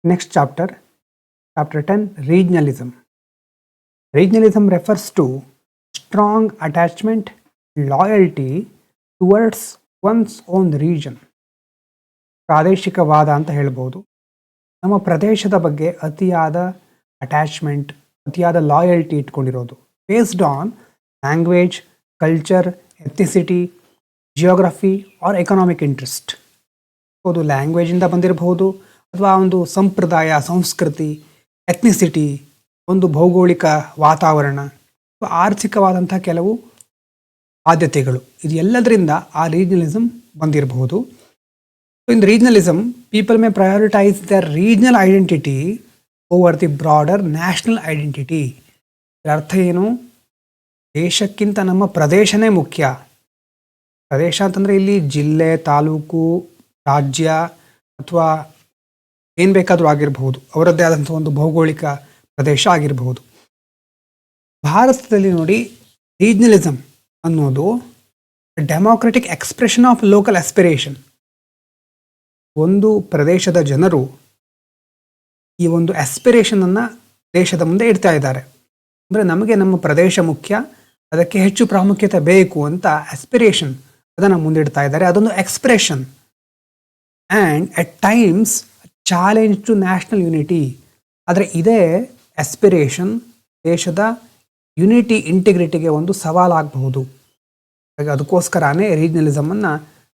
Next chapter, chapter 10, regionalism. Regionalism refers to strong attachment, loyalty towards one's own region. ಪ್ರಾದೇಶಿಕವಾದ ಅಂತ ಹೇಳ್ಬೋದು. ನಮ್ಮ ಪ್ರದೇಶದ ಬಗ್ಗೆ ಅತಿಯಾದ ಅಟ್ಯಾಚ್ಮೆಂಟ್, ಅತಿಯಾದ ಲಾಯಲ್ಟಿ ಇಟ್ಕೊಂಡಿರೋದು. Based on language, culture, ethnicity, geography or economic interest. ಅದು ಲ್ಯಾಂಗ್ವೇಜಿಂದ ಬಂದಿರಬಹುದು, ಅಥವಾ ಒಂದು ಸಂಪ್ರದಾಯ, ಸಂಸ್ಕೃತಿ, ಎಥ್ನಿಸಿಟಿ, ಒಂದು ಭೌಗೋಳಿಕ ವಾತಾವರಣ, ಆರ್ಥಿಕವಾದಂಥ ಕೆಲವು ಆದ್ಯತೆಗಳು, ಇದು ಎಲ್ಲದರಿಂದ ಆ ರೀಜನಲಿಸಮ್ ಬಂದಿರಬಹುದು. In regionalism, people may prioritise the regional identity over the broader national identity. ಅರ್ಥ ಏನು? ದೇಶಕ್ಕಿಂತ ನಮ್ಮ ಪ್ರದೇಶನೇ ಮುಖ್ಯ. ಪ್ರದೇಶ ಅಂತಂದರೆ ಇಲ್ಲಿ ಜಿಲ್ಲೆ, ತಾಲೂಕು, ರಾಜ್ಯ ಅಥವಾ ಏನು ಬೇಕಾದರೂ ಆಗಿರಬಹುದು, ಅವರದ್ದೇ ಆದಂಥ ಒಂದು ಭೌಗೋಳಿಕ ಪ್ರದೇಶ ಆಗಿರಬಹುದು. ಭಾರತದಲ್ಲಿ ನೋಡಿ, ರೀಜನಲಿಸಮ್ ಅನ್ನೋದು democratic expression of local aspiration. ಒಂದು ಪ್ರದೇಶದ ಜನರು ಈ ಒಂದು ಆಸ್ಪಿರೇಷನನ್ನು ದೇಶದ ಮುಂದೆ ಇಡ್ತಾ ಇದ್ದಾರೆ. ಅಂದರೆ ನಮಗೆ ನಮ್ಮ ಪ್ರದೇಶ ಮುಖ್ಯ, ಅದಕ್ಕೆ ಹೆಚ್ಚು ಪ್ರಾಮುಖ್ಯತೆ ಬೇಕು ಅಂತ ಆಸ್ಪಿರೇಷನ್ ಅದನ್ನು ಮುಂದಿಡ್ತಾ ಇದ್ದಾರೆ. ಅದೊಂದು expression and at times challenge to national unity. ಆದರೆ ಇದೇ ಆಸ್ಪಿರೇಷನ್ ದೇಶದ ಯುನಿಟಿ, ಇಂಟಿಗ್ರಿಟಿಗೆ ಒಂದು ಸವಾಲಾಗಬಹುದು. ಹಾಗೆ ಅದಕ್ಕೋಸ್ಕರನೇ ರೀಜನಲಿಸಮನ್ನು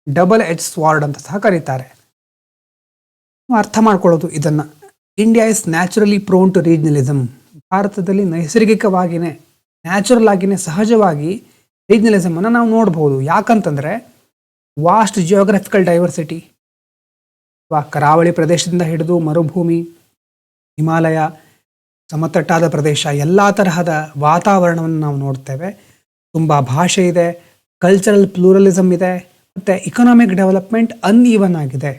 ಡಬಲ್ ಎಡ್ಜ್ ಸ್ವಾರ್ಡ್ ಅಂತ ಸಹ ಕರೀತಾರೆ. ಅರ್ಥ ಮಾಡ್ಕೊಳ್ಳೋದು ಇದನ್ನು. India is naturally prone to regionalism. ಭಾರತದಲ್ಲಿ ನೈಸರ್ಗಿಕವಾಗಿಯೇ, ನ್ಯಾಚುರಲ್ ಆಗಿಯೇ, ಸಹಜವಾಗಿ ರೀಜನಲಿಸಮನ್ನು ನಾವು ನೋಡ್ಬೋದು. ಯಾಕಂತಂದರೆ ವಾಸ್ಟ್ ಜಿಯೋಗ್ರಫಿಕಲ್ ಡೈವರ್ಸಿಟಿ, ಕರಾವಳಿ ಪ್ರದೇಶದಿಂದ ಹಿಡಿದು ಮರುಭೂಮಿ, ಹಿಮಾಲಯ, ಸಮತಟ್ಟಾದ ಪ್ರದೇಶ, ಎಲ್ಲ ತರಹದ ವಾತಾವರಣವನ್ನು ನಾವು ನೋಡ್ತೇವೆ. ತುಂಬ ಭಾಷೆ ಇದೆ, ಕಲ್ಚರಲ್ ಪ್ಲೂರಲಿಸಮ್ ಇದೆ, ಮತ್ತು ಇಕನಾಮಿಕ್ ಡೆವಲಪ್ಮೆಂಟ್ ಅನ್ಈವನ್ ಆಗಿದೆ.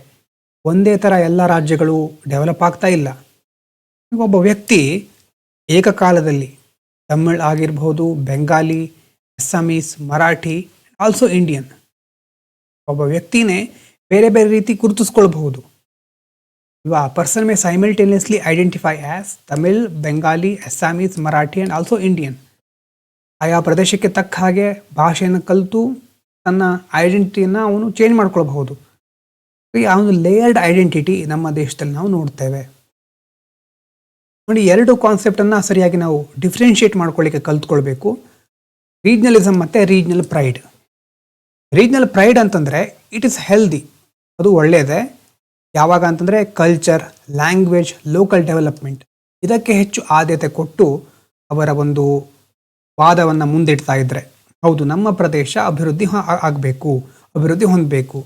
ಒಂದೇ ಥರ ಎಲ್ಲ ರಾಜ್ಯಗಳು ಡೆವಲಪ್ ಆಗ್ತಾ ಇಲ್ಲ. ಒಬ್ಬ ವ್ಯಕ್ತಿ ಏಕಕಾಲದಲ್ಲಿ ತಮಿಳ್ ಆಗಿರ್ಬೋದು, Bengali, Assamese, Marathi, also Indian, ಒಬ್ಬ ವ್ಯಕ್ತಿನೇ ಬೇರೆ ಬೇರೆ ರೀತಿ ಗುರುತಿಸ್ಕೊಳ್ಬಹುದು ಅಲ್ವಾ? Person May simultaneously identify as Tamil, Bengali, Assamese, Marathi and also Indian. ಆಯಾ ಪ್ರದೇಶಕ್ಕೆ ತಕ್ಕ ಹಾಗೆ ಭಾಷೆಯನ್ನು ಕಲಿತು ತನ್ನ ಐಡೆಂಟಿಟಿಯನ್ನು ಅವನು ಚೇಂಜ್ ಮಾಡ್ಕೊಳ್ಬಹುದು. ಆ ಒಂದು ಲೇಯರ್ಡ್ ಐಡೆಂಟಿಟಿ ನಮ್ಮ ದೇಶದಲ್ಲಿ ನಾವು ನೋಡ್ತೇವೆ. ನೋಡಿ, ಎರಡು ಕಾನ್ಸೆಪ್ಟನ್ನು ಸರಿಯಾಗಿ ನಾವು ಡಿಫ್ರೆನ್ಷಿಯೇಟ್ ಮಾಡ್ಕೊಳ್ಳಿಕ್ಕೆ ಕಲ್ತ್ಕೊಳ್ಬೇಕು. ರೀಜನಲಿಸಮ್ ಮತ್ತು ರೀಜನಲ್ ಪ್ರೈಡ್. ರೀಜನಲ್ ಪ್ರೈಡ್ ಅಂತಂದರೆ ಇಟ್ ಇಸ್ ಹೆಲ್ದಿ, ಅದು ಒಳ್ಳೆಯದೇ. ಯಾವಾಗ ಅಂತಂದರೆ ಕಲ್ಚರ್, ಲ್ಯಾಂಗ್ವೇಜ್, ಲೋಕಲ್ ಡೆವಲಪ್ಮೆಂಟ್ ಇದಕ್ಕೆ ಹೆಚ್ಚು ಆದ್ಯತೆ ಕೊಟ್ಟು ಅವರ ಒಂದು ವಾದವನ್ನು ಮುಂದಿಡ್ತಾ ಇದ್ದರೆ, ಹೌದು ನಮ್ಮ ಪ್ರದೇಶ ಅಭಿವೃದ್ಧಿ ಆಗಬೇಕು, ಅಭಿವೃದ್ಧಿ ಹೊಂದಬೇಕು,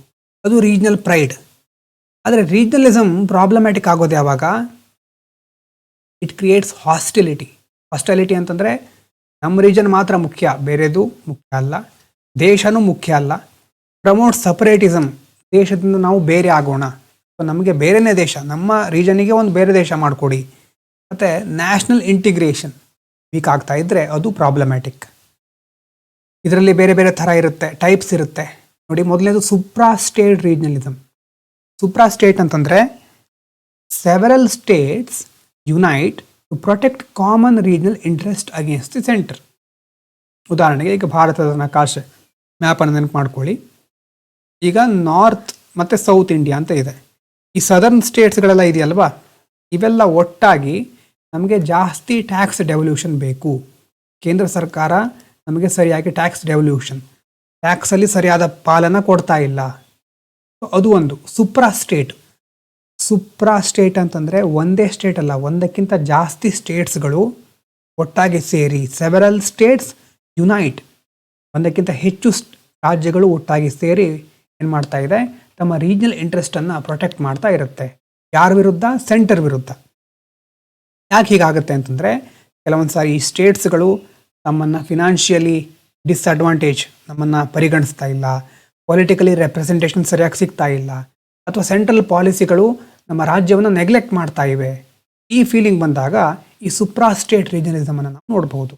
ಅದು ರೀಜನಲ್ ಪ್ರೈಡ್. ಆದರೆ ರೀಜನಲಿಸಮ್ ಪ್ರಾಬ್ಲಮ್ಯಾಟಿಕ್ ಆಗೋದು ಯಾವಾಗ? It creates ಹಾಸ್ಟಿಲಿಟಿ. ಹಾಸ್ಟಿಲಿಟಿ ಅಂತಂದರೆ ನಮ್ಮ ರೀಜನ್ ಮಾತ್ರ ಮುಖ್ಯ, ಬೇರೆದು ಮುಖ್ಯ ಅಲ್ಲ, ದೇಶನೂ ಮುಖ್ಯ ಅಲ್ಲ. ಪ್ರಮೋಟ್ ಸಪರೇಟಿಸಮ್, ದೇಶದಿಂದ ನಾವು ಬೇರೆ ಆಗೋಣ, ನಮಗೆ ಬೇರೆನೇ ದೇಶ, ನಮ್ಮ ರೀಜನಿಗೆ ಒಂದು ಬೇರೆ ದೇಶ ಮಾಡಿಕೊಡಿ. ಮತ್ತು ನ್ಯಾಷನಲ್ ಇಂಟಿಗ್ರೇಷನ್ ವೀಕ್ ಆಗ್ತಾ ಇದ್ದರೆ ಅದು ಪ್ರಾಬ್ಲಮ್ಯಾಟಿಕ್. ಇದರಲ್ಲಿ ಬೇರೆ ಬೇರೆ ಥರ ಇರುತ್ತೆ, ಟೈಪ್ಸ್ ಇರುತ್ತೆ. ನೋಡಿ, ಮೊದಲನೇದು supra state regionalism. Supra state ಅಂತಂದರೆ several states unite to protect common regional interest against the centre. ಉದಾಹರಣೆಗೆ ಈಗ ಭಾರತದ ನಕಾಶೆ ಮ್ಯಾಪನ್ನು ನೆನಪು ಮಾಡ್ಕೊಳ್ಳಿ. ಈಗ ನಾರ್ತ್ ಮತ್ತು ಸೌತ್ ಇಂಡಿಯಾ ಅಂತ ಇದೆ. ಈ ಸದರ್ನ್ ಸ್ಟೇಟ್ಸ್ಗಳೆಲ್ಲ ಇದೆಯಲ್ವಾ, ಇವೆಲ್ಲ ಒಟ್ಟಾಗಿ ನಮಗೆ ಜಾಸ್ತಿ ಟ್ಯಾಕ್ಸ್ ಡೆವಲ್ಯೂಷನ್ ಬೇಕು. ಕೇಂದ್ರ ಸರ್ಕಾರ ನಮಗೆ ಸರಿಯಾಗಿ ಟ್ಯಾಕ್ಸ್ ಡೆವಲ್ಯೂಷನ್, ಟ್ಯಾಕ್ಸಲ್ಲಿ ಸರಿಯಾದ ಪಾಲನ ಕೊಡ್ತಾ ಇಲ್ಲ. ಅದು ಒಂದು ಸುಪ್ರಾ ಸ್ಟೇಟ್. ಸುಪ್ರಾ ಸ್ಟೇಟ್ ಅಂತಂದರೆ ಒಂದೇ ಸ್ಟೇಟ್ ಅಲ್ಲ, ಒಂದಕ್ಕಿಂತ ಜಾಸ್ತಿ ಸ್ಟೇಟ್ಸ್ಗಳು ಒಟ್ಟಾಗಿ ಸೇರಿ, ಸೆವೆರಲ್ ಸ್ಟೇಟ್ಸ್ ಯುನೈಟ್, ಒಂದಕ್ಕಿಂತ ಹೆಚ್ಚು ರಾಜ್ಯಗಳು ಒಟ್ಟಾಗಿ ಸೇರಿ ಏನು ಮಾಡ್ತಾ ಇದೆ, ತಮ್ಮ ರೀಜನಲ್ ಇಂಟ್ರೆಸ್ಟನ್ನು ಪ್ರೊಟೆಕ್ಟ್ ಮಾಡ್ತಾ ಇರುತ್ತೆ. ಯಾರ ವಿರುದ್ಧ? ಸೆಂಟರ್ ವಿರುದ್ಧ. ಯಾಕೆ ಹೀಗಾಗುತ್ತೆ ಅಂತಂದರೆ, ಕೆಲವೊಂದು ಸಾರಿ ಈ ಸ್ಟೇಟ್ಸ್ಗಳು ನಮ್ಮನ್ನು ಫಿನಾನ್ಷಿಯಲಿ ಡಿಸ್ಅಡ್ವಾಂಟೇಜ್, ನಮ್ಮನ್ನು ಪರಿಗಣಿಸ್ತಾ ಇಲ್ಲ, ಪೊಲಿಟಿಕಲಿ ರೆಪ್ರೆಸೆಂಟೇಷನ್ ಸರಿಯಾಗಿ ಸಿಗ್ತಾ ಇಲ್ಲ, ಅಥವಾ ಸೆಂಟ್ರಲ್ ಪಾಲಿಸಿಗಳು ನಮ್ಮ ರಾಜ್ಯವನ್ನು ನೆಗ್ಲೆಕ್ಟ್ ಮಾಡ್ತಾ ಇವೆ. ಈ ಫೀಲಿಂಗ್ ಬಂದಾಗ ಈ ಸುಪ್ರಾ ಸ್ಟೇಟ್ ರೀಜನಲಿಸಮನ್ನು ನಾವು ನೋಡ್ಬೋದು.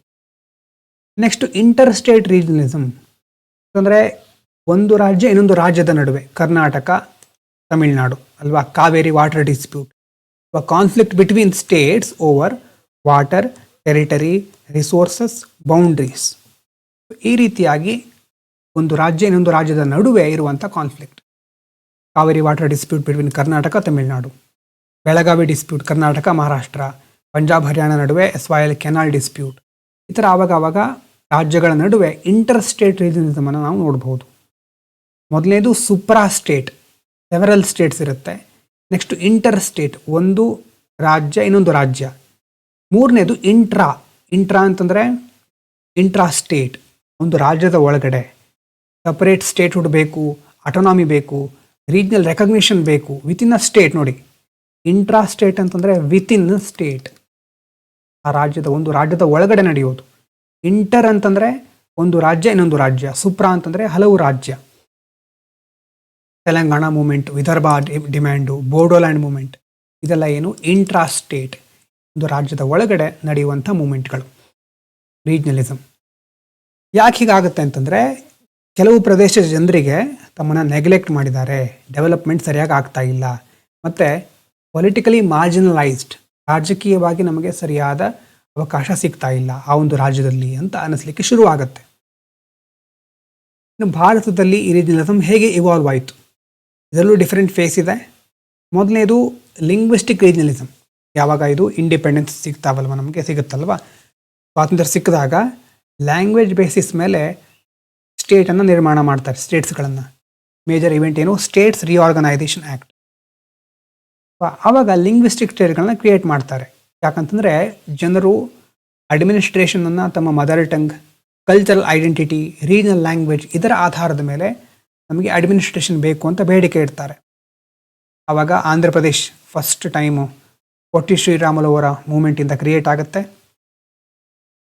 ನೆಕ್ಸ್ಟ್ ಇಂಟರ್ ಸ್ಟೇಟ್ ರೀಜನಲಿಸಮ್ ಅಂದರೆ ಒಂದು ರಾಜ್ಯ ಇನ್ನೊಂದು ರಾಜ್ಯದ ನಡುವೆ, ಕರ್ನಾಟಕ, ತಮಿಳುನಾಡು ಅಲ್ವಾ, Kaveri water dispute, conflict between States over water, territory, resources, boundaries. ಈ ರೀತಿಯಾಗಿ ಒಂದು ರಾಜ್ಯ ಇನ್ನೊಂದು ರಾಜ್ಯದ ನಡುವೆ ಇರುವಂಥ conflict. Kaveri water dispute between Karnataka, Tamil Nadu. Belagavi dispute Karnataka, Maharashtra. Punjab, Haryana ನಡುವೆ SYL ಕೆನಾಲ್ ಡಿಸ್ಪ್ಯೂಟ್. ಈ ಥರ ಆವಾಗ ರಾಜ್ಯಗಳ ನಡುವೆ ಇಂಟರ್ ಸ್ಟೇಟ್ ರೀಜನಿಸಮನ್ನು ನಾವು ನೋಡ್ಬೋದು. ಮೊದಲನೇದು ಸುಪ್ರಾ ಸ್ಟೇಟ್, ಸೆವೆರಲ್ ಸ್ಟೇಟ್ಸ್ ಇರುತ್ತೆ. ನೆಕ್ಸ್ಟ್ ಇಂಟರ್ ಸ್ಟೇಟ್, ಒಂದು ರಾಜ್ಯ ಇನ್ನೊಂದು ರಾಜ್ಯ. ಮೂರನೇದು ಇಂಟ್ರಾ ಅಂತಂದರೆ ಇಂಟ್ರಾ ಸ್ಟೇಟ್, ಒಂದು ರಾಜ್ಯದ ಒಳಗಡೆ ಸಪರೇಟ್ ಸ್ಟೇಟ್ಹುಡ್ ಬೇಕು, ಅಟೋನಾಮಿ ಬೇಕು, ರೀಜ್ನಲ್ ರೆಕಗ್ನಿಷನ್ ಬೇಕು ವಿತಿನ್ ಅ ಸ್ಟೇಟ್. ನೋಡಿ, ಇಂಟ್ರಾ ಸ್ಟೇಟ್ ಅಂತಂದರೆ ವಿತಿನ್ ಸ್ಟೇಟ್, ಆ ಒಂದು ರಾಜ್ಯದ ಒಳಗಡೆ ನಡೆಯೋದು. ಇಂಟರ್ ಅಂತಂದರೆ ಒಂದು ರಾಜ್ಯ ಇನ್ನೊಂದು ರಾಜ್ಯ. ಸುಪ್ರಾ ಅಂತಂದರೆ ಹಲವು ರಾಜ್ಯ. Telangana movement, Vidarbha demand, Bodoland movement, ಇದೆಲ್ಲ ಏನು ಇಂಟ್ರಾ ಸ್ಟೇಟ್, ಒಂದು ರಾಜ್ಯದ ಒಳಗಡೆ ನಡೆಯುವಂಥ ಮೂಮೆಂಟ್ಗಳು. ರೀಜ್ನಲಿಸಮ್ ಯಾಕೆ ಹೀಗಾಗುತ್ತೆ ಅಂತಂದರೆ, ಕೆಲವು ಪ್ರದೇಶದ ಜನರಿಗೆ ತಮ್ಮನ್ನು ನೆಗ್ಲೆಕ್ಟ್ ಮಾಡಿದ್ದಾರೆ, ಡೆವಲಪ್ಮೆಂಟ್ ಸರಿಯಾಗಿ ಆಗ್ತಾ ಇಲ್ಲ, ಮತ್ತು ಪೊಲಿಟಿಕಲಿ ಮಾರ್ಜಿನಲೈಸ್ಡ್, ರಾಜಕೀಯವಾಗಿ ನಮಗೆ ಸರಿಯಾದ ಅವಕಾಶ ಸಿಗ್ತಾ ಇಲ್ಲ ಆ ಒಂದು ರಾಜ್ಯದಲ್ಲಿ ಅಂತ ಅನ್ನಿಸ್ಲಿಕ್ಕೆ ಶುರುವಾಗುತ್ತೆ. ಇನ್ನು ಭಾರತದಲ್ಲಿ ಈ ರೀಜ್ನಲಿಸಮ್ ಹೇಗೆ ಇವಾಲ್ವ್ ಆಯಿತು? ಇದರಲ್ಲೂ ಡಿಫ್ರೆಂಟ್ ಫೇಸ್ ಇದೆ. ಮೊದಲನೇದು ಲಿಂಗ್ವಿಸ್ಟಿಕ್ ರೀಜ್ನಲಿಸಮ್. ಯಾವಾಗ ಇದು ಇಂಡಿಪೆಂಡೆನ್ಸ್ ಸಿಗುತ್ತಲ್ವ, ಸ್ವಾತಂತ್ರ್ಯ ಸಿಕ್ಕಿದಾಗ ಲ್ಯಾಂಗ್ವೇಜ್ ಬೇಸಿಸ್ ಮೇಲೆ ಸ್ಟೇಟನ್ನು ನಿರ್ಮಾಣ ಮಾಡ್ತಾರೆ, ಸ್ಟೇಟ್ಸ್ಗಳನ್ನು. ಮೇಜರ್ ಇವೆಂಟ್ ಏನು? States reorganisation act. ಆವಾಗ ಲಿಂಗ್ವಿಸ್ಟಿಕ್ ಸ್ಟೇಟ್ಗಳನ್ನ ಕ್ರಿಯೇಟ್ ಮಾಡ್ತಾರೆ. ಯಾಕಂತಂದರೆ ಜನರು ಅಡ್ಮಿನಿಸ್ಟ್ರೇಷನನ್ನು ತಮ್ಮ mother tongue, cultural identity, regional language ಇದರ ಆಧಾರದ ಮೇಲೆ ನಮಗೆ ಅಡ್ಮಿನಿಸ್ಟ್ರೇಷನ್ ಬೇಕು ಅಂತ ಬೇಡಿಕೆ ಇಡ್ತಾರೆ. ಆವಾಗ ಆಂಧ್ರ ಪ್ರದೇಶ್ ಫಸ್ಟ್ ಟೈಮು ಪೊಟ್ಟಿ ಶ್ರೀರಾಮುಲು ಅವರ ಮೂಮೆಂಟಿಂದ ಕ್ರಿಯೇಟ್ ಆಗುತ್ತೆ.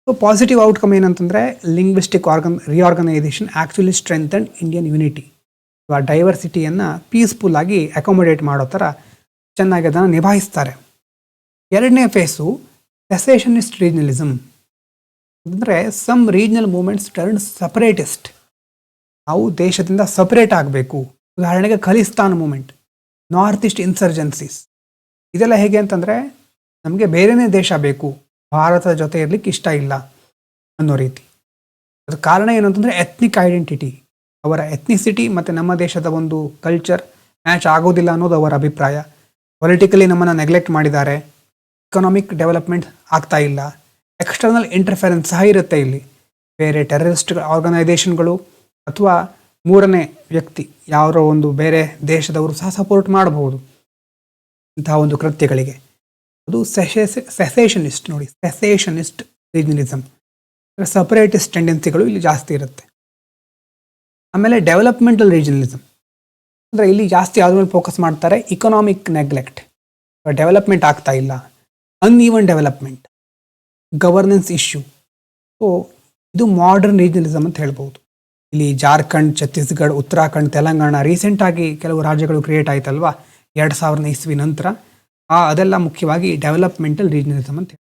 ಸೊ ಪಾಸಿಟಿವ್ ಔಟ್ಕಮ್ ಏನಂತಂದರೆ, linguistic reorganisation actually strengthen Indian unity. ಡೈವರ್ಸಿಟಿಯನ್ನು ಪೀಸ್ಫುಲ್ಲಾಗಿ ಅಕೊಮೊಡೇಟ್ ಮಾಡೋ ಥರ ಚೆನ್ನಾಗಿ ಅದನ್ನು ನಿಭಾಯಿಸ್ತಾರೆ. ಎರಡನೇ ಫೇಸು ಸೆಸೇಷನಿಸ್ಟ್ ರೀಜ್ನಲಿಸಮ್. ಅಂದರೆ ಸಮ್ ರೀಜ್ನಲ್ ಮೂಮೆಂಟ್ಸ್ ಟರ್ನ್ ಸಪರೇಟಿಸ್ಟ್. ನಾವು ದೇಶದಿಂದ ಸಪರೇಟ್ ಆಗಬೇಕು. ಉದಾಹರಣೆಗೆ ಖಲಿಸ್ತಾನ್ ಮೂಮೆಂಟ್, ನಾರ್ತ್ ಈಸ್ಟ್ ಇನ್ಸರ್ಜೆನ್ಸೀಸ್, ಇದೆಲ್ಲ ಹೇಗೆ ಅಂತಂದರೆ ನಮಗೆ ಬೇರೆಯೇ ದೇಶ ಬೇಕು, ಭಾರತದ ಜೊತೆ ಇರಲಿಕ್ಕೆ ಇಷ್ಟ ಇಲ್ಲ ಅನ್ನೋ ರೀತಿ. ಅದು ಕಾರಣ ಏನು ಅಂತಂದರೆ ಎತ್ನಿಕ್ ಐಡೆಂಟಿಟಿ, ಅವರ ಎತ್ನಿಸಿಟಿ ಮತ್ತು ನಮ್ಮ ದೇಶದ ಒಂದು ಕಲ್ಚರ್ ಮ್ಯಾಚ್ ಆಗೋದಿಲ್ಲ ಅನ್ನೋದು ಅವರ ಅಭಿಪ್ರಾಯ. ಪೊಲಿಟಿಕಲಿ ನಮ್ಮನ್ನು ನೆಗ್ಲೆಕ್ಟ್ ಮಾಡಿದ್ದಾರೆ, ಎಕನಾಮಿಕ್ ಡೆವಲಪ್ಮೆಂಟ್ ಆಗ್ತಾ ಇಲ್ಲ, ಎಕ್ಸ್ಟರ್ನಲ್ ಇಂಟರ್ಫೆರೆನ್ಸ್ ಸಹ ಇರುತ್ತೆ ಇಲ್ಲಿ. ಬೇರೆ ಟೆರರಿಸ್ಟ್ ಆರ್ಗನೈಸೇಷನ್ಗಳು ಅಥವಾ ಮೂರನೇ ವ್ಯಕ್ತಿ ಯಾರೋ ಒಂದು ಬೇರೆ ದೇಶದವರು ಸಹ ಸಪೋರ್ಟ್ ಮಾಡಬಹುದು ಇಂತಹ ಒಂದು ಕೃತ್ಯಗಳಿಗೆ. ಅದು ಸೆಸೇಷನಿಸ್ಟ್. ನೋಡಿ, ಸೆಸೇಷನಿಸ್ಟ್ ರೀಜ್ನಲಿಸಮ್, ಸಪರೇಟಿಸ್ಟ್ ಟೆಂಡೆನ್ಸಿಗಳು ಇಲ್ಲಿ ಜಾಸ್ತಿ ಇರುತ್ತೆ. ಆಮೇಲೆ ಡೆವಲಪ್ಮೆಂಟಲ್ ರೀಜ್ನಲಿಸಮ್ ಅಂದರೆ ಇಲ್ಲಿ ಜಾಸ್ತಿ ಯಾವ್ದ್ರ ಮೇಲೆ ಫೋಕಸ್ ಮಾಡ್ತಾರೆ? ಇಕನಾಮಿಕ್ ನೆಗ್ಲೆಕ್ಟ್, ಡೆವಲಪ್ಮೆಂಟ್ ಆಗ್ತಾ ಇಲ್ಲ, uneven development, governance issue. So ಇದು ಮಾಡರ್ನ್ ರೀಜ್ನಲಿಸಮ್ ಅಂತ ಹೇಳ್ಬೋದು. ಇಲ್ಲಿ ಜಾರ್ಖಂಡ್, ಛತ್ತೀಸ್ಗಢ, ಉತ್ತರಾಖಂಡ್, ತೆಲಂಗಾಣ ರೀಸೆಂಟಾಗಿ ಕೆಲವು ರಾಜ್ಯಗಳು ಕ್ರಿಯೇಟ್ ಆಯ್ತಲ್ವಾ 2000 ಇಸ್ವಿ ನಂತರ. ಅದೆಲ್ಲ ಮುಖ್ಯವಾಗಿ ಡೆವಲಪ್ಮೆಂಟಲ್ ರೀಜ್ನಲಿಸಮ್ ಅಂತ ಹೇಳಿ.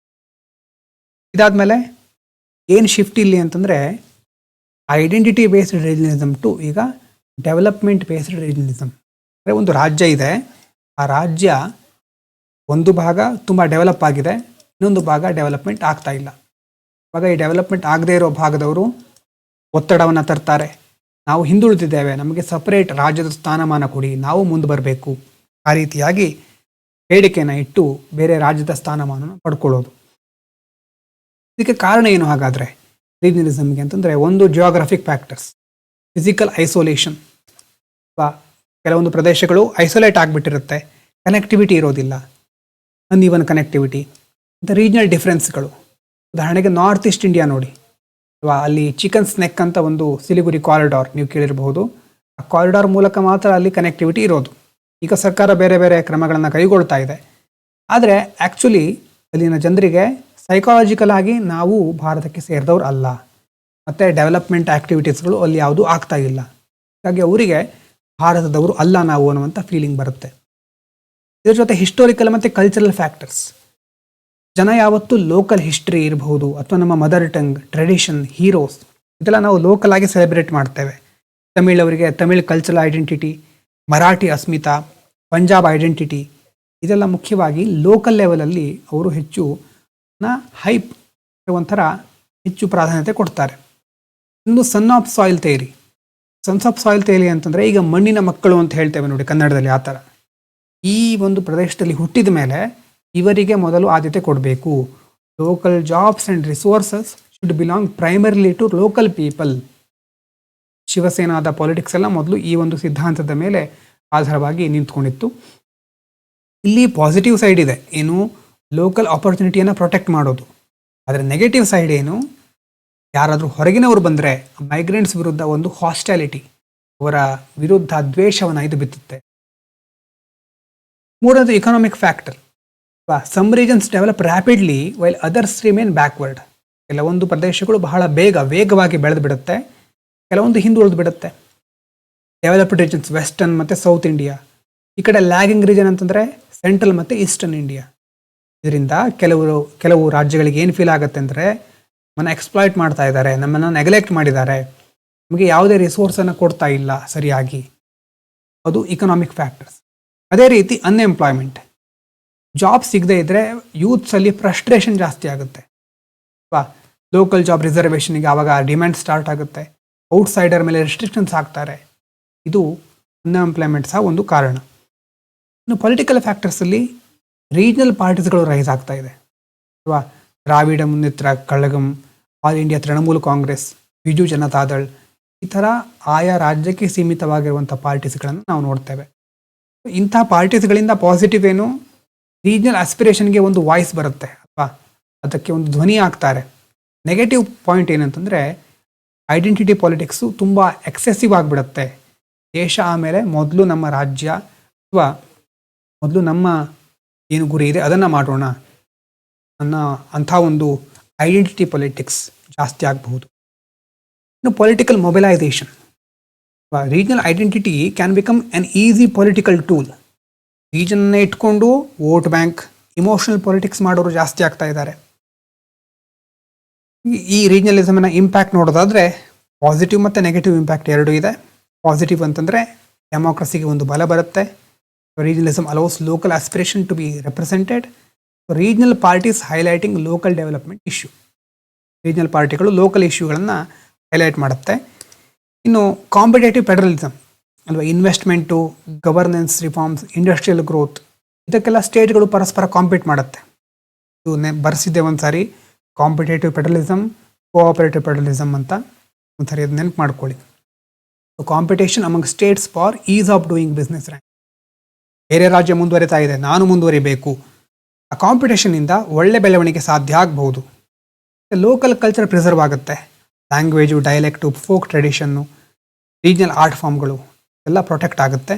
ಇದಾದಮೇಲೆ ಏನು ಶಿಫ್ಟ್ ಇಲ್ಲಿ ಅಂತಂದರೆ, ಐಡೆಂಟಿಟಿ ಬೇಸ್ಡ್ ರೀಜ್ನಲಿಸಮ್ ಟು ಈಗ ಡೆವಲಪ್ಮೆಂಟ್ ಬೇಸ್ಡ್ ರೀಜ್ನಲಿಸಮ್. ಅಂದರೆ ಒಂದು ರಾಜ್ಯ ಇದೆ, ಆ ರಾಜ್ಯ ಒಂದು ಭಾಗ ತುಂಬ ಡೆವಲಪ್ ಆಗಿದೆ, ಇನ್ನೊಂದು ಭಾಗ ಡೆವಲಪ್ಮೆಂಟ್ ಆಗ್ತಾ ಇಲ್ಲ. ಇವಾಗ ಈ ಡೆವಲಪ್ಮೆಂಟ್ ಆಗದೇ ಇರೋ ಭಾಗದವರು ಒತ್ತಡವನ್ನು ತರ್ತಾರೆ, ನಾವು ಹಿಂದುಳಿದಿದ್ದೇವೆ, ನಮಗೆ ಸಪರೇಟ್ ರಾಜ್ಯದ ಸ್ಥಾನಮಾನ ಕೊಡಿ, ನಾವು ಮುಂದೆ ಬರಬೇಕು. ಆ ರೀತಿಯಾಗಿ ಬೇಡಿಕೆನ ಇಟ್ಟು ಬೇರೆ ರಾಜ್ಯದ ಸ್ಥಾನಮಾನವನ್ನು ಪಡ್ಕೊಳ್ಳೋದು. ಇದಕ್ಕೆ ಕಾರಣ ಏನು ಹಾಗಾದರೆ ರೀಜ್ನಲಿಸಮ್ಗೆ ಅಂತಂದರೆ, ಒಂದು ಜಿಯೋಗ್ರಫಿಕ್ ಫ್ಯಾಕ್ಟರ್ಸ್, ಫಿಸಿಕಲ್ ಐಸೋಲೇಷನ್. ಕೆಲವೊಂದು ಪ್ರದೇಶಗಳು ಐಸೋಲೇಟ್ ಆಗಿಬಿಟ್ಟಿರುತ್ತೆ, ಕನೆಕ್ಟಿವಿಟಿ ಇರೋದಿಲ್ಲ, ಅನ್ಈವನ್ ಕನೆಕ್ಟಿವಿಟಿ. ಮತ್ತು ರೀಜ್ನಲ್ ಡಿಫ್ರೆನ್ಸ್ಗಳು, ಉದಾಹರಣೆಗೆ ನಾರ್ತ್ ಈಸ್ಟ್ ಇಂಡಿಯಾ ನೋಡಿ, ಅಲ್ಲಿ ಚಿಕನ್ ಸ್ನೆಕ್ ಅಂತ ಒಂದು ಸಿಲಿಗುರಿ ಕಾರಿಡಾರ್ ನೀವು ಕೇಳಿರಬಹುದು. ಆ ಕಾರಿಡಾರ್ ಮೂಲಕ ಮಾತ್ರ ಅಲ್ಲಿ ಕನೆಕ್ಟಿವಿಟಿ ಇರೋದು. ಈಗ ಸರ್ಕಾರ ಬೇರೆ ಬೇರೆ ಕ್ರಮಗಳನ್ನು ಕೈಗೊಳ್ತಾ ಇದೆ. ಆದರೆ ಆ್ಯಕ್ಚುಲಿ ಅಲ್ಲಿನ ಜನರಿಗೆ ಸೈಕಾಲಜಿಕಲ್ ಆಗಿ ನಾವು ಭಾರತಕ್ಕೆ ಸೇರಿದವ್ರು ಅಲ್ಲ, ಮತ್ತು ಡೆವಲಪ್ಮೆಂಟ್ ಆ್ಯಕ್ಟಿವಿಟೀಸ್ಗಳು ಅಲ್ಲಿ ಯಾವುದೂ ಆಗ್ತಾ ಇಲ್ಲ. ಹಾಗಾಗಿ ಅವರಿಗೆ ಭಾರತದವರು ಅಲ್ಲ ನಾವು ಅನ್ನುವಂಥ ಫೀಲಿಂಗ್ ಬರುತ್ತೆ. ಇದ್ರ ಜೊತೆ ಹಿಸ್ಟೋರಿಕಲ್ ಮತ್ತು ಕಲ್ಚರಲ್ ಫ್ಯಾಕ್ಟರ್ಸ್. ಜನ ಯಾವತ್ತೂ ಲೋಕಲ್ ಹಿಸ್ಟ್ರಿ ಇರಬಹುದು ಅಥವಾ ನಮ್ಮ ಮದರ್ ಟಂಗ್, ಟ್ರೆಡಿಷನ್, ಹೀರೋಸ್ ಇದೆಲ್ಲ ನಾವು ಲೋಕಲ್ ಆಗಿ ಸೆಲೆಬ್ರೇಟ್ ಮಾಡ್ತೇವೆ. ತಮಿಳವರಿಗೆ ತಮಿಳ್ ಕಲ್ಚರಲ್ ಐಡೆಂಟಿಟಿ, ಮರಾಠಿ ಅಸ್ಮಿತಾ, ಪಂಜಾಬ್ ಐಡೆಂಟಿಟಿ, ಇದೆಲ್ಲ ಮುಖ್ಯವಾಗಿ ಲೋಕಲ್ ಲೆವೆಲಲ್ಲಿ ಅವರು ಹೆಚ್ಚು ಹೈಪ್ ಒಂಥರ ಹೆಚ್ಚು ಪ್ರಾಧಾನ್ಯತೆ ಕೊಡ್ತಾರೆ. ಇನ್ನು son of soil theory. Sons of soil theory ಅಂತಂದರೆ ಈಗ ಮಣ್ಣಿನ ಮಕ್ಕಳು ಅಂತ ಹೇಳ್ತೇವೆ ನೋಡಿ ಕನ್ನಡದಲ್ಲಿ, ಆ ಥರ. ಈ ಒಂದು ಪ್ರದೇಶದಲ್ಲಿ ಹುಟ್ಟಿದ ಮೇಲೆ ಇವರಿಗೆ ಮೊದಲು ಆದ್ಯತೆ ಕೊಡಬೇಕು. Local jobs and resources should belong primarily to local people. ಶಿವಸೇನಾದ ಪಾಲಿಟಿಕ್ಸ್ ಎಲ್ಲ ಮೊದಲು ಈ ಒಂದು ಸಿದ್ಧಾಂತದ ಮೇಲೆ ಆಧಾರವಾಗಿ ನಿಂತ್ಕೊಂಡಿತ್ತು. ಇಲ್ಲಿ ಪಾಸಿಟಿವ್ ಸೈಡ್ ಇದೆ, ಏನು ಲೋಕಲ್ ಆಪರ್ಚುನಿಟಿಯನ್ನು ಪ್ರೊಟೆಕ್ಟ್ ಮಾಡೋದು. ಆದರೆ ನೆಗೆಟಿವ್ ಸೈಡ್ ಏನು, ಯಾರಾದರೂ ಹೊರಗಿನವರು ಬಂದರೆ ಮೈಗ್ರೆಂಟ್ಸ್ ವಿರುದ್ಧ ಒಂದು ಹಾಸ್ಟಾಲಿಟಿ, ಅವರ ವಿರುದ್ಧ ದ್ವೇಷವನ್ನು ಇದು ಬಿತ್ತುತ್ತೆ. ಮೂರನೇದು economic factor. Some regions develop rapidly while others remain backward. ಕೆಲವೊಂದು ಪ್ರದೇಶಗಳು ಬಹಳ ವೇಗವಾಗಿ ಬೆಳೆದು ಬಿಡುತ್ತೆ, ಕೆಲವೊಂದು ಹಿಂದುಳಿದು ಬಿಡುತ್ತೆ. ಡೆವಲಪ್ಡ್ ರೀಜನ್ಸ್ ವೆಸ್ಟರ್ನ್ ಮತ್ತು ಸೌತ್ ಇಂಡಿಯಾ. ಈ ಕಡೆ ಲ್ಯಾಗಿಂಗ್ ರೀಜನ್ ಅಂತಂದರೆ ಸೆಂಟ್ರಲ್ ಮತ್ತು ಈಸ್ಟರ್ನ್ ಇಂಡಿಯಾ. ಇದರಿಂದ ಕೆಲವು ರಾಜ್ಯಗಳಿಗೆ ಏನು ಫೀಲ್ ಆಗುತ್ತೆ ಅಂದರೆ ನಮ್ಮನ್ನು ಎಕ್ಸ್ಪ್ಲಾಯ್ಟ್ ಮಾಡ್ತಾ ಇದ್ದಾರೆ, ನಮ್ಮನ್ನು ನೆಗ್ಲೆಕ್ಟ್ ಮಾಡಿದ್ದಾರೆ, ನಮಗೆ ಯಾವುದೇ ರಿಸೋರ್ಸನ್ನು ಕೊಡ್ತಾ ಇಲ್ಲ ಸರಿಯಾಗಿ. ಅದು ಇಕನಾಮಿಕ್ ಫ್ಯಾಕ್ಟರ್ಸ್. ಅದೇ ರೀತಿ ಅನ್ಎಂಪ್ಲಾಯ್ಮೆಂಟ್. ಜಾಬ್ ಸಿಗದೇ ಇದ್ದರೆ ಯೂತ್ಸಲ್ಲಿ ಫ್ರಸ್ಟ್ರೇಷನ್ ಜಾಸ್ತಿ ಆಗುತ್ತೆ. ಲೋಕಲ್ ಜಾಬ್ ರಿಸರ್ವೇಷನ್ಗೆ ಆವಾಗ ಡಿಮ್ಯಾಂಡ್ ಸ್ಟಾರ್ಟ್ ಆಗುತ್ತೆ. ಔಟ್ಸೈಡರ್ ಮೇಲೆ ರೆಸ್ಟ್ರಿಕ್ಷನ್ಸ್ ಹಾಕ್ತಾರೆ. ಇದು ಅನ್ಎಂಪ್ಲಾಯ್ಮೆಂಟ್ ಸಹ ಒಂದು ಕಾರಣ. ಇನ್ನು ಪೊಲಿಟಿಕಲ್ ಫ್ಯಾಕ್ಟರ್ಸಲ್ಲಿ ರೀಜನಲ್ ಪಾರ್ಟೀಸ್ಗಳು ರೈಸ್ ಆಗ್ತಾ ಇದೆ. ಅಥವಾ ದ್ರಾವಿಡ ಮುನ್ನೇತ್ರ ಕಳಗಂ, ಆಲ್ ಇಂಡಿಯಾ ತೃಣಮೂಲ ಕಾಂಗ್ರೆಸ್, ಬಿಜು ಜನತಾದಳ್, ಈ ಥರ ಆಯಾ ರಾಜ್ಯಕ್ಕೆ ಸೀಮಿತವಾಗಿರುವಂಥ ಪಾರ್ಟೀಸ್ಗಳನ್ನು ನಾವು ನೋಡ್ತೇವೆ. ಇಂಥ ಪಾರ್ಟೀಸ್ಗಳಿಂದ ಪಾಸಿಟಿವ್ ಏನು, ರೀಜನಲ್ ಆಸ್ಪಿರೇಷನ್ಗೆ ಒಂದು ವಾಯ್ಸ್ ಬರುತ್ತೆ, ಅಥವಾ ಅದಕ್ಕೆ ಒಂದು ಧ್ವನಿ ಆಗ್ತಾರೆ. ನೆಗೆಟಿವ್ ಪಾಯಿಂಟ್ ಏನಂತಂದರೆ ಐಡೆಂಟಿಟಿ ಪಾಲಿಟಿಕ್ಸು ತುಂಬ ಎಕ್ಸೆಸಿವ್ ಆಗಿಬಿಡುತ್ತೆ. ದೇಶ ಆಮೇಲೆ ಮೊದಲು ನಮ್ಮ ರಾಜ್ಯ ಅಥವಾ ಮೊದಲು ನಮ್ಮ ಏನು ಗುರಿ ಇದೆ ಅದನ್ನು ಮಾಡೋಣ ಅಂಥ ಒಂದು ಐಡೆಂಟಿಟಿ ಪಾಲಿಟಿಕ್ಸ್ ಜಾಸ್ತಿ ಆಗಬಹುದು. ಇನ್ನು political mobilisation. Regional identity can become an easy political tool. ರೀಜನ್ನ ಇಟ್ಕೊಂಡು ವೋಟ್ ಬ್ಯಾಂಕ್, ಇಮೋಷನಲ್ ಪೊಲಿಟಿಕ್ಸ್ ಮಾಡೋರು ಜಾಸ್ತಿ ಆಗ್ತಾ ಇದ್ದಾರೆ. ಈ ರೀಜನಲಿಸಮ್ನ ಇಂಪ್ಯಾಕ್ಟ್ ನೋಡೋದಾದರೆ ಪಾಸಿಟಿವ್ ಮತ್ತು ನೆಗೆಟಿವ್ ಇಂಪ್ಯಾಕ್ಟ್ ಎರಡೂ ಇದೆ. ಪಾಸಿಟಿವ್ ಅಂತಂದರೆ ಡೆಮೋಕ್ರಸಿಗೆ ಒಂದು ಬಲ ಬರುತ್ತೆ. Regionalism allows local aspiration to be represented. Regional parties highlighting local development issue. Regional ಪಾರ್ಟಿಗಳು ಲೋಕಲ್ ಇಶ್ಯೂಗಳನ್ನು ಹೈಲೈಟ್ ಮಾಡುತ್ತೆ. ಇನ್ನು ಕಾಂಪಿಟೇಟಿವ್ ಫೆಡರಲಿಸಮ್ ಅಲ್ವಾ, investment, governance reforms, industrial growth, ಇದಕ್ಕೆಲ್ಲ ಸ್ಟೇಟ್ಗಳು ಪರಸ್ಪರ ಕಾಂಪೀಟ್ ಮಾಡುತ್ತೆ. ಇದು ಬರೆಸಿದ್ದೆ ಒಂದು ಸಾರಿ, ಕಾಂಪಿಟೇಟಿವ್ ಫೆಡರಲಿಸಮ್, ಕೋಆಪರೇಟಿವ್ ಫೆಡರಲಿಸಮ್ ಅಂತ ಒಂದ್ಸರಿ ಅದು ನೆನಪು ಮಾಡ್ಕೊಳ್ಳಿ. Competition among states for is of doing business. ಬೇರೆ ರಾಜ್ಯ ಮುಂದುವರಿತಾ ಇದೆ, ನಾನು ಮುಂದುವರಿಬೇಕು. ಆ ಕಾಂಪಿಟೇಷನ್ನಿಂದ ಒಳ್ಳೆ ಬೆಳವಣಿಗೆ ಸಾಧ್ಯ ಆಗಬಹುದು. ಲೋಕಲ್ ಕಲ್ಚರ್ ಪ್ರಿಸರ್ವ್ ಆಗುತ್ತೆ. Language, dialect, folk tradition, regional art ಫಾರ್ಮ್ಗಳು ಎಲ್ಲ ಪ್ರೊಟೆಕ್ಟ್ ಆಗುತ್ತೆ.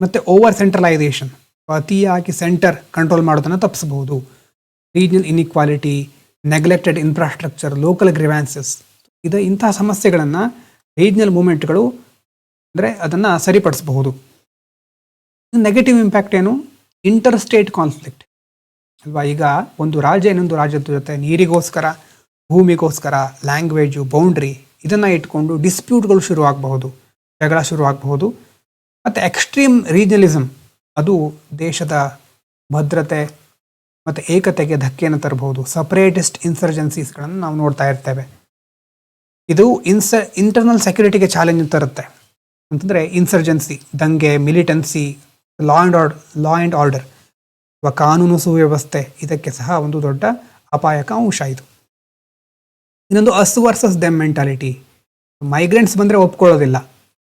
ಮತ್ತು ಓವರ್ ಸೆಂಟ್ರಲೈಸೇಷನ್, ಅತಿಯಾಗಿ ಸೆಂಟರ್ ಕಂಟ್ರೋಲ್ ಮಾಡೋದನ್ನು ತಪ್ಪಿಸಬಹುದು. Regional inequality, neglected infrastructure, local grievances, ಇಂಥ ಸಮಸ್ಯೆಗಳನ್ನು ರೀಜನಲ್ ಮೂಮೆಂಟ್ಗಳು ಅಂದರೆ ಅದನ್ನು ಸರಿಪಡಿಸಬಹುದು. ನೆಗೆಟಿವ್ ಇಂಪ್ಯಾಕ್ಟ್ ಏನು, ಇಂಟರ್ ಸ್ಟೇಟ್ ಕಾನ್ಫ್ಲಿಕ್ಟ್ ಅಲ್ವಾ. ಈಗ ಒಂದು ರಾಜ್ಯ ಇನ್ನೊಂದು ರಾಜ್ಯದ ಜೊತೆ ನೀರಿಗೋಸ್ಕರ, ಭೂಮಿಗೋಸ್ಕರ, ಲ್ಯಾಂಗ್ವೇಜು, ಬೌಂಡ್ರಿ ಇದನ್ನು ಇಟ್ಕೊಂಡು ಡಿಸ್ಪ್ಯೂಟ್ಗಳು ಶುರುವಾಗಬಹುದು, ಜಗಳ ಶುರುವಾಗಬಹುದು. ಮತ್ತು ಎಕ್ಸ್ಟ್ರೀಮ್ ರೀಜನಲಿಸಮ್ ಅದು ದೇಶದ ಭದ್ರತೆ ಮತ್ತು ಏಕತೆಗೆ ಧಕ್ಕೆಯನ್ನು ತರಬಹುದು. ಸಪರೇಟಿಸ್ಟ್ ಇನ್ಸರ್ಜೆನ್ಸೀಸ್ಗಳನ್ನು ನಾವು ನೋಡ್ತಾ ಇರ್ತೇವೆ. ಇದು ಇಂಟರ್ನಲ್ ಸೆಕ್ಯೂರಿಟಿಗೆ ಚಾಲೆಂಜ್ ತರುತ್ತೆ. ಅಂತಂದರೆ ಇನ್ಸರ್ಜೆನ್ಸಿ, ದಂಗೆ, ಮಿಲಿಟೆನ್ಸಿ, ಲಾ ಆ್ಯಂಡ್ ಆರ್ಡರ್ ಅಥವಾ ಕಾನೂನು ಸುವ್ಯವಸ್ಥೆ, ಇದಕ್ಕೆ ಸಹ ಒಂದು ದೊಡ್ಡ ಅಪಾಯಕ ಅಂಶ ಇದು. ಇನ್ನೊಂದು us versus them mentality. Migrants ಬಂದರೆ ಒಪ್ಕೊಳ್ಳೋದಿಲ್ಲ,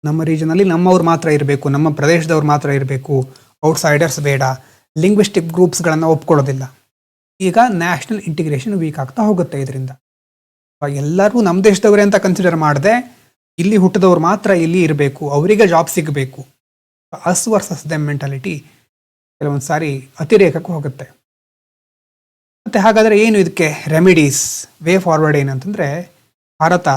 ನಮ್ಮ ರೀಜನಲ್ಲಿ ನಮ್ಮವ್ರು ಮಾತ್ರ ಇರಬೇಕು, ನಮ್ಮ ಪ್ರದೇಶದವ್ರು ಮಾತ್ರ ಇರಬೇಕು, ಔಟ್ಸೈಡರ್ಸ್ ಬೇಡ, ಲಿಂಗ್ವಿಸ್ಟಿಕ್ ಗ್ರೂಪ್ಸ್ಗಳನ್ನು ಒಪ್ಕೊಳ್ಳೋದಿಲ್ಲ. ಈಗ ನ್ಯಾಷನಲ್ ಇಂಟಿಗ್ರೇಷನ್ ವೀಕ್ ಆಗ್ತಾ ಹೋಗುತ್ತೆ. ಇದರಿಂದ ಎಲ್ಲರೂ ನಮ್ಮ ದೇಶದವರೇ ಅಂತ ಕನ್ಸಿಡರ್ ಮಾಡದೆ ಇಲ್ಲಿ ಹುಟ್ಟಿದವ್ರು ಮಾತ್ರ ಇಲ್ಲಿ ಇರಬೇಕು, ಅವರಿಗೆ ಜಾಬ್ ಸಿಗಬೇಕು. ಅಸ್ ವರ್ಸಸ್ ದೆಮ್ ಮೆಂಟಾಲಿಟಿ ಕೆಲವೊಂದು ಸಾರಿ ಅತಿರೇಕಕ್ಕೆ ಹೋಗುತ್ತೆ. ಮತ್ತು ಹಾಗಾದರೆ ಏನು ಇದಕ್ಕೆ ರೆಮಿಡೀಸ್, ವೇ ಫಾರ್ವರ್ಡ್ ಏನಂತಂದರೆ, ಭಾರತ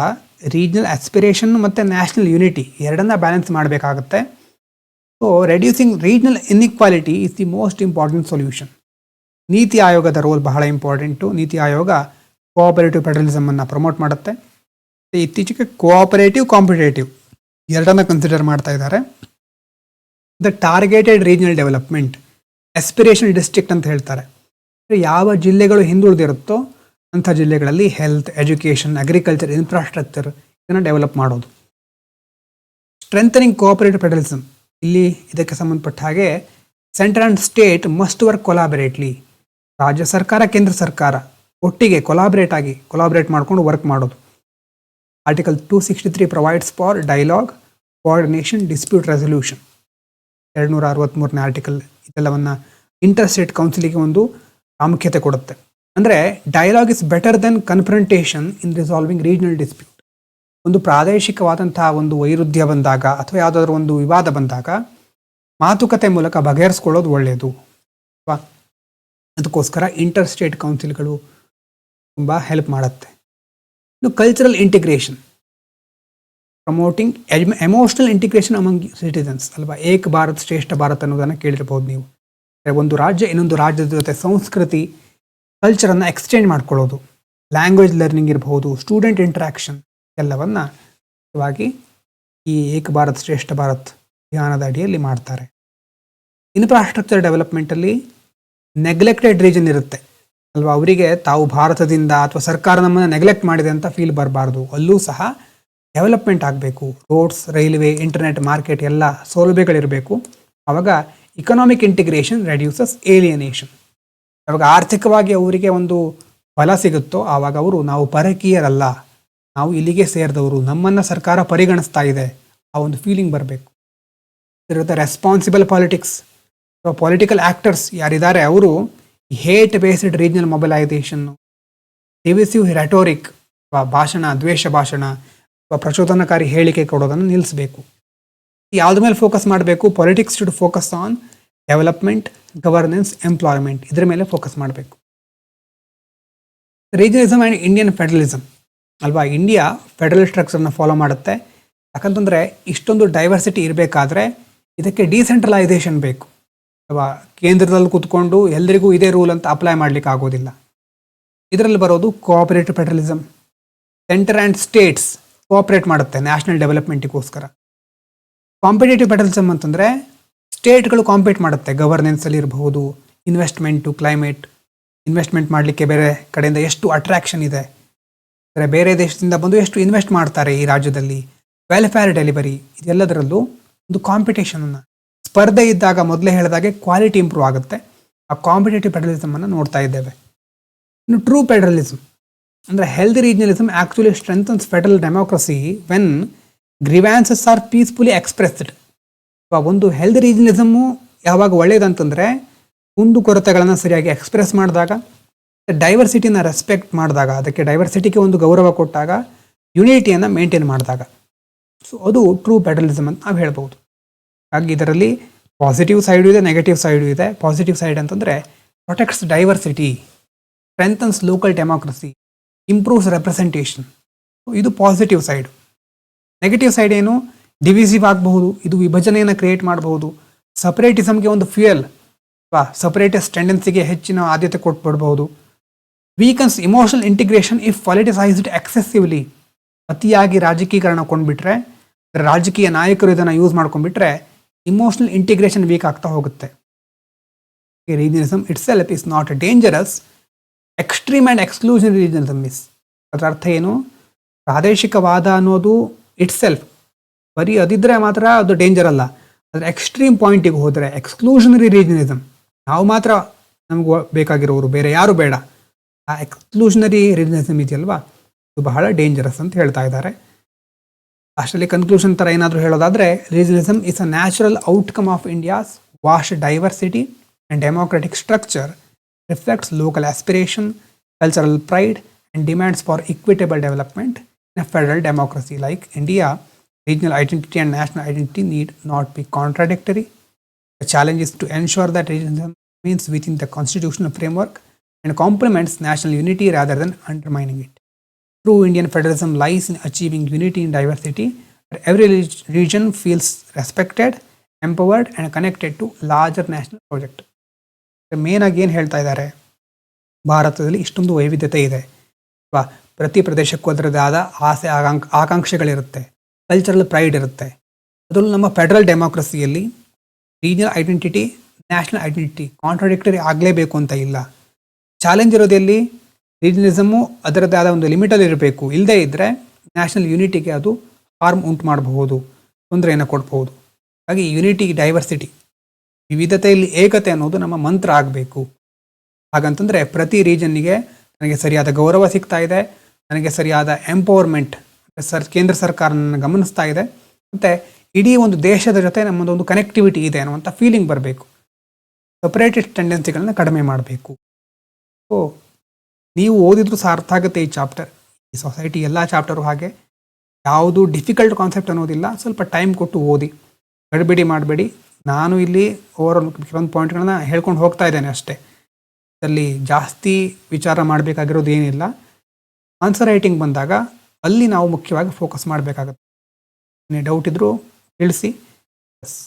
ರೀಜನಲ್ ಆಸ್ಪಿರೇಷನ್ ಮತ್ತು ನ್ಯಾಷನಲ್ ಯೂನಿಟಿ ಎರಡನ್ನ ಬ್ಯಾಲೆನ್ಸ್ ಮಾಡಬೇಕಾಗತ್ತೆ. So reducing regional inequality is the most important solution. ನೀತಿ ಆಯೋಗದ ರೋಲ್ ಬಹಳ important. NITI Aayog cooperative ಫೆಡರಲಿಸಮನ್ನು promote ಮಾಡುತ್ತೆ. ಇತ್ತೀಚೆಗೆ ಕೋಆಪರೇಟಿವ್, ಕಾಂಪಿಟೇಟಿವ್ ಎರಡನ್ನ ಕನ್ಸಿಡರ್ ಮಾಡ್ತಾ ಇದ್ದಾರೆ. The targeted regional development, aspirational district ಅಂತ ಹೇಳ್ತಾರೆ. ಯಾವ ಜಿಲ್ಲೆಗಳು ಹಿಂದುಳಿದಿರುತ್ತೋ ಅಂಥ ಜಿಲ್ಲೆಗಳಲ್ಲಿ ಹೆಲ್ತ್, ಎಜುಕೇಷನ್, ಅಗ್ರಿಕಲ್ಚರ್, ಇನ್ಫ್ರಾಸ್ಟ್ರಕ್ಚರ್ ಇದನ್ನು ಡೆವಲಪ್ ಮಾಡೋದು. ಸ್ಟ್ರೆಂಥನಿಂಗ್ ಕೋಆಪರೇಟಿವ್ ಫೆಡರಲಿಸಮ್, ಇಲ್ಲಿ ಇದಕ್ಕೆ ಸಂಬಂಧಪಟ್ಟ ಹಾಗೆ central and state must work collaboratively. ರಾಜ್ಯ ಸರ್ಕಾರ, ಕೇಂದ್ರ ಸರ್ಕಾರ ಒಟ್ಟಿಗೆ ಕೊಲಾಬರೇಟ್ ಮಾಡಿಕೊಂಡು ವರ್ಕ್ ಮಾಡೋದು. Article 263 provides for dialogue, coordination, dispute resolution. 263ನೇ ಆರ್ಟಿಕಲ್ ಇದೆಲ್ಲವನ್ನು ಇಂಟರ್ ಸ್ಟೇಟ್ ಕೌನ್ಸಿಲಿಗೆ ಒಂದು ಪ್ರಾಮುಖ್ಯತೆ ಕೊಡುತ್ತೆ. ಅಂದರೆ dialogue is better than confrontation in resolving regional dispute. ಒಂದು ಪ್ರಾದೇಶಿಕವಾದಂತಹ ಒಂದು ವೈರುಧ್ಯ ಬಂದಾಗ ಅಥವಾ ಯಾವುದಾದ್ರೂ ಒಂದು ವಿವಾದ ಬಂದಾಗ ಮಾತುಕತೆ ಮೂಲಕ ಬಗೆಹರಿಸ್ಕೊಳ್ಳೋದು ಒಳ್ಳೆಯದು. ಅಥವಾ ಅದಕ್ಕೋಸ್ಕರ ಇಂಟರ್ ಸ್ಟೇಟ್ ಕೌನ್ಸಿಲ್ಗಳು ತುಂಬ ಹೆಲ್ಪ್ ಮಾಡುತ್ತೆ. ಇನ್ನು cultural integration, promoting emotional integration among citizens ಅಲ್ವಾ. ಏಕ್ ಭಾರತ್ ಶ್ರೇಷ್ಠ ಭಾರತ್ ಅನ್ನೋದನ್ನು ಕೇಳಿರ್ಬೋದು ನೀವು. ಒಂದು ರಾಜ್ಯ ಇನ್ನೊಂದು ರಾಜ್ಯದ ಜೊತೆ ಸಂಸ್ಕೃತಿ, ಕಲ್ಚರನ್ನು ಎಕ್ಸ್ಚೇಂಜ್ ಮಾಡ್ಕೊಳ್ಳೋದು, ಲ್ಯಾಂಗ್ವೇಜ್ ಲರ್ನಿಂಗ್ ಇರಬಹುದು, ಸ್ಟೂಡೆಂಟ್ ಇಂಟ್ರಾಕ್ಷನ್ ಎಲ್ಲವನ್ನು ಮುಖ್ಯವಾಗಿ ಈ ಏಕ್ ಭಾರತ್ ಶ್ರೇಷ್ಠ ಭಾರತ್ ಅಭಿಯಾನದ ಅಡಿಯಲ್ಲಿ ಮಾಡ್ತಾರೆ. ಇನ್ಫ್ರಾಸ್ಟ್ರಕ್ಚರ್ ಡೆವಲಪ್ಮೆಂಟಲ್ಲಿ ನೆಗ್ಲೆಕ್ಟೆಡ್ ರೀಜನ್ ಇರುತ್ತೆ ಅಲ್ವಾ. ಅವರಿಗೆ ತಾವು ಭಾರತದಿಂದ ಅಥವಾ ಸರ್ಕಾರ ನಮ್ಮನ್ನು ನೆಗ್ಲೆಕ್ಟ್ ಮಾಡಿದೆ ಅಂತ ಫೀಲ್ ಬರಬಾರ್ದು. ಅಲ್ಲೂ ಸಹ ಡೆವಲಪ್ಮೆಂಟ್ ಆಗಬೇಕು. ರೋಡ್ಸ್, ರೈಲ್ವೆ, ಇಂಟರ್ನೆಟ್, ಮಾರ್ಕೆಟ್ ಎಲ್ಲ ಸೌಲಭ್ಯಗಳಿರಬೇಕು. ಆವಾಗ ಇಕನಾಮಿಕ್ ಇಂಟಿಗ್ರೇಷನ್ ರೆಡ್ಯೂಸಸ್ ಏಲಿಯನೇಷನ್. ಯಾವಾಗ ಆರ್ಥಿಕವಾಗಿ ಅವರಿಗೆ ಒಂದು ಫಲ ಸಿಗುತ್ತೋ ಆವಾಗ ಅವರು ನಾವು ಪರಕೀಯರಲ್ಲ, ನಾವು ಇಲ್ಲಿಗೆ ಸೇರಿದವರು, ನಮ್ಮನ್ನು ಸರ್ಕಾರ ಪರಿಗಣಿಸ್ತಾ ಇದೆ, ಆ ಒಂದು ಫೀಲಿಂಗ್ ಬರಬೇಕು. ಇರುತ್ತೆ ರೆಸ್ಪಾನ್ಸಿಬಲ್ ಪಾಲಿಟಿಕ್ಸ್. ಪೊಲಿಟಿಕಲ್ ಆ್ಯಕ್ಟರ್ಸ್ ಯಾರಿದ್ದಾರೆ ಅವರು ಹೇಟ್ ಬೇಸ್ಡ್ ರೀಜನಲ್ ಮೊಬಿಲೈಸೇಷನ್ನು, ಡಿವಿಸಿವ್ ರೆಟೋರಿಕ್ ಭಾಷಣ, ದ್ವೇಷ ಭಾಷಣ ಅಥವಾ ಪ್ರಚೋದನಕಾರಿ ಹೇಳಿಕೆ ಕೊಡೋದನ್ನು ನಿಲ್ಲಿಸಬೇಕು. ಯಾವುದ್ರ ಮೇಲೆ ಫೋಕಸ್ ಮಾಡಬೇಕು? Politics should focus on development, governance, employment, ಇದರ ಮೇಲೆ ಫೋಕಸ್ ಮಾಡಬೇಕು. ರೀಜನಲಿಸಮ್ ಆ್ಯಂಡ್ ಇಂಡಿಯನ್ ಫೆಡರಲಿಸಮ್ ಅಲ್ವಾ. ಇಂಡಿಯಾ ಫೆಡರಲ್ ಸ್ಟ್ರಕ್ಚರ್ನ ಫಾಲೋ ಮಾಡುತ್ತೆ. ಯಾಕಂತಂದರೆ ಇಷ್ಟೊಂದು ಡೈವರ್ಸಿಟಿ ಇರಬೇಕಾದ್ರೆ ಇದಕ್ಕೆ ಡಿಸೆಂಟ್ರಲೈಸೇಷನ್ ಬೇಕು ಅಲ್ವಾ. ಕೇಂದ್ರದಲ್ಲಿ ಕೂತ್ಕೊಂಡು ಎಲ್ಲರಿಗೂ ಇದೇ ರೂಲ್ ಅಂತ ಅಪ್ಲೈ ಮಾಡಲಿಕ್ಕೆ ಆಗೋದಿಲ್ಲ. ಇದರಲ್ಲಿ ಬರೋದು cooperative federalism. Centre and States cooperate ಮಾಡುತ್ತೆ ನ್ಯಾಷನಲ್ ಡೆವಲಪ್ಮೆಂಟಿಗೋಸ್ಕರ. ಕಾಂಪಿಟೇಟಿವ್ ಫೆಡರಲಿಸಮ್ ಅಂತಂದರೆ ಸ್ಟೇಟ್ಗಳು ಕಾಂಪೀಟ್ ಮಾಡುತ್ತೆ. ಗವರ್ನೆನ್ಸಲ್ಲಿ ಇರಬಹುದು, ಇನ್ವೆಸ್ಟ್ಮೆಂಟು, ಕ್ಲೈಮೇಟ್, ಇನ್ವೆಸ್ಟ್ಮೆಂಟ್ ಮಾಡಲಿಕ್ಕೆ ಬೇರೆ ಕಡೆಯಿಂದ ಎಷ್ಟು ಅಟ್ರಾಕ್ಷನ್ ಇದೆ, ಅಂದರೆ ಬೇರೆ ದೇಶದಿಂದ ಬಂದು ಎಷ್ಟು ಇನ್ವೆಸ್ಟ್ ಮಾಡ್ತಾರೆ ಈ ರಾಜ್ಯದಲ್ಲಿ, ವೆಲ್ಫೇರ್ ಡೆಲಿವರಿ, ಇದೆಲ್ಲದರಲ್ಲೂ ಒಂದು ಕಾಂಪಿಟೇಷನನ್ನು, ಸ್ಪರ್ಧೆ ಇದ್ದಾಗ ಮೊದಲೇ ಹೇಳಿದಾಗೆ ಕ್ವಾಲಿಟಿ ಇಂಪ್ರೂವ್ ಆಗುತ್ತೆ. ಆ ಕಾಂಪಿಟೇಟಿವ್ ಫೆಡರಲಿಸಮನ್ನು ನೋಡ್ತಾ ಇದ್ದೇವೆ. ಇನ್ನು ಟ್ರೂ ಫೆಡರಲಿಸಮ್ ಅಂದರೆ healthy regionalism actually strengthens federal democracy when grievances are peacefully expressed. ಒಂದು ಹೆಲ್ದಿ ರೀಜನಲಿಸಮ್ಮು ಯಾವಾಗ ಒಳ್ಳೆಯದಂತಂದರೆ ಕುಂದುಕೊರತೆಗಳನ್ನು ಸರಿಯಾಗಿ ಎಕ್ಸ್ಪ್ರೆಸ್ ಮಾಡಿದಾಗ, ಡೈವರ್ಸಿಟಿನ ರೆಸ್ಪೆಕ್ಟ್ ಮಾಡಿದಾಗ, ಅದಕ್ಕೆ ಡೈವರ್ಸಿಟಿಗೆ ಒಂದು ಗೌರವ ಕೊಟ್ಟಾಗ, ಯುನಿಟಿಯನ್ನು ಮೇಂಟೈನ್ ಮಾಡಿದಾಗ. ಸೊ ಅದು ಟ್ರೂ ಫೆಡರಲಿಸಮ್ ಅಂತ ನಾವು ಹೇಳ್ಬೋದು. ಹಾಗಾಗಿ ಇದರಲ್ಲಿ ಪಾಸಿಟಿವ್ ಸೈಡು ಇದೆ, ನೆಗೆಟಿವ್ ಸೈಡು ಇದೆ. ಪಾಸಿಟಿವ್ ಸೈಡ್ ಅಂತಂದರೆ protects diversity, strengthens local democracy, improves representation. ಇದು ಪಾಸಿಟಿವ್ ಸೈಡು. ನೆಗೆಟಿವ್ ಸೈಡ್ ಏನು? ಡಿವಿಸಿವ್ ಆಗಬಹುದು, ಇದು ವಿಭಜನೆಯನ್ನು ಕ್ರಿಯೇಟ್ ಮಾಡಬಹುದು, ಸಪರೇಟಿಸಮ್ಗೆ ಒಂದು ಫ್ಯೂಯಲ್ ಸಪರೇಟಿಸ್ಟ್ ಟೆಂಡೆನ್ಸಿಗೆ ಹೆಚ್ಚಿನ ಆದ್ಯತೆ ಕೊಟ್ಬಿಡ್ಬಹುದು. Weakens emotional integration if politicized excessively. ಅತಿಯಾಗಿ ರಾಜಕೀಕರಣ ಕೊಂಡ್ಬಿಟ್ರೆ, ರಾಜಕೀಯ ನಾಯಕರು ಇದನ್ನು ಯೂಸ್ ಮಾಡ್ಕೊಂಡ್ಬಿಟ್ರೆ ಇಮೋಷನಲ್ ಇಂಟಿಗ್ರೇಷನ್ ವೀಕ್ ಆಗ್ತಾ ಹೋಗುತ್ತೆ. Regionalism itself is not dangerous, extreme and exclusionary regionalism is. ಅದರ ಅರ್ಥ ಏನು? ಪ್ರಾದೇಶಿಕವಾದ ಅನ್ನೋದು ಇಟ್ ಸೆಲ್ಫ್ ಬರೀ ಅದಿದ್ರೆ ಮಾತ್ರ ಅದು ಡೇಂಜರ್ ಅಲ್ಲ. ಆದರೆ ಎಕ್ಸ್ಟ್ರೀಮ್ ಪಾಯಿಂಟಿಗೆ ಹೋದರೆ ಎಕ್ಸ್ಕ್ಲೂಷನರಿ ರೀಜನಲಿಸಮ್, ನಾವು ಮಾತ್ರ ನಮಗೂ ಬೇಕಾಗಿರೋರು, ಬೇರೆ ಯಾರು ಬೇಡ, ಆ ಎಕ್ಸ್ಕ್ಲೂಷನರಿ ರೀಜನಲಿಸಮ್ ಇದೆಯಲ್ವಾ, ಇದು ಬಹಳ ಡೇಂಜರಸ್ ಅಂತ ಹೇಳ್ತಾ ಇದ್ದಾರೆ. ಅಷ್ಟರಲ್ಲಿ ಕನ್ಕ್ಲೂಷನ್ ಥರ ಏನಾದರೂ ಹೇಳೋದಾದರೆ, regionalism is a natural outcome of India's vast diversity and democratic structure, reflects local aspiration, cultural pride and demands for equitable development in a federal democracy like India. Regional identity and national identity need not be contradictory. The challenge is to ensure that regionalism remains within the constitutional framework and complements national unity rather than undermining it. True Indian federalism lies in achieving unity in diversity, where every region feels respected, empowered and connected to larger national project. Main ಆಗಿ ಏನು ಹೇಳ್ತಾ ಇದ್ದಾರೆ, ಭಾರತದಲ್ಲಿ ಇಷ್ಟೊಂದು ವೈವಿಧ್ಯತೆ ಇದೆ, ಪ್ರತಿ ಪ್ರದೇಶಕ್ಕೂ ಅದರದೇ ಆದ ಆಸೆ ಆಕಾಂಕ್ಷೆಗಳಿರುತ್ತೆ, ಕಲ್ಚರಲ್ ಪ್ರೈಡ್ ಇರುತ್ತೆ. ಅದರಲ್ಲೂ ನಮ್ಮ ಫೆಡರಲ್ ಡೆಮೋಕ್ರಸಿಯಲ್ಲಿ regional identity, national identity contradictory ಆಗಲೇಬೇಕು ಅಂತ ಇಲ್ಲ. ಚಾಲೆಂಜ್ ಇರೋದೆಲ್ಲಿ ರೀಜನಲಿಸಮು ಅದರದ್ದೇ ಆದ ಒಂದು ಲಿಮಿಟಲ್ಲಿ ಇರಬೇಕು. ಇಲ್ಲದೇ ಇದ್ದರೆ ನ್ಯಾಷನಲ್ ಯೂನಿಟಿಗೆ ಅದು ಹಾರ್ಮ್ ಉಂಟು ಮಾಡಬಹುದು, ತೊಂದರೆಯನ್ನು ಕೊಡಬಹುದು. ಹಾಗೆ ಯುನಿಟಿ ಡೈವರ್ಸಿಟಿ, ವಿವಿಧತೆಯಲ್ಲಿ ಏಕತೆ ಅನ್ನೋದು ನಮ್ಮ ಮಂತ್ರ ಆಗಬೇಕು. ಹಾಗಂತಂದರೆ ಪ್ರತಿ ರೀಜನ್ನಿಗೆ ನನಗೆ ಸರಿಯಾದ ಗೌರವ ಸಿಗ್ತಾ ಇದೆ, ನನಗೆ ಸರಿಯಾದ ಎಂಪವರ್ಮೆಂಟ್ ಕೇಂದ್ರ ಸರ್ಕಾರ ನನ್ನ ಗಮನಿಸ್ತಾ ಇದೆ, ಮತ್ತು ಇಡೀ ಒಂದು ದೇಶದ ಜೊತೆ ನಮ್ಮದೊಂದು ಕನೆಕ್ಟಿವಿಟಿ ಇದೆ ಅನ್ನುವಂಥ ಫೀಲಿಂಗ್ ಬರಬೇಕು. ಸಪ್ರೇಟೆಡ್ ಟೆಂಡೆನ್ಸಿಗಳನ್ನ ಕಡಿಮೆ ಮಾಡಬೇಕು. ಸೊ ನೀವು ಓದಿದ್ರೂ ಸಹ ಅರ್ಥ ಆಗುತ್ತೆ ಈ ಚಾಪ್ಟರ್. ಈ ಸೊಸೈಟಿ ಎಲ್ಲ ಚಾಪ್ಟರು ಹಾಗೆ, ಯಾವುದು ಡಿಫಿಕಲ್ಟ್ ಕಾನ್ಸೆಪ್ಟ್ ಅನ್ನೋದಿಲ್ಲ. ಸ್ವಲ್ಪ ಟೈಮ್ ಕೊಟ್ಟು ಓದಿ, ಗಡಿಬಿಡಿ ಮಾಡಬೇಡಿ. ನಾನು ಇಲ್ಲಿ ಓವರಾಲ್ ಕೆಲವೊಂದು ಪಾಯಿಂಟ್ಗಳನ್ನ ಹೇಳ್ಕೊಂಡು ಹೋಗ್ತಾ ಇದ್ದೇನೆ ಅಷ್ಟೇ. ಇದರಲ್ಲಿ ಜಾಸ್ತಿ ವಿಚಾರ ಮಾಡಬೇಕಾಗಿರೋದು ಏನಿಲ್ಲ. ಆನ್ಸರ್ ರೈಟಿಂಗ್ ಬಂದಾಗ ಅಲ್ಲಿ ನಾವು ಮುಖ್ಯವಾಗಿ ಫೋಕಸ್ ಮಾಡಬೇಕಾಗುತ್ತೆ. ಡೌಟ್ ಇದ್ದರೂ ತಿಳಿಸಿ. ಎಸ್.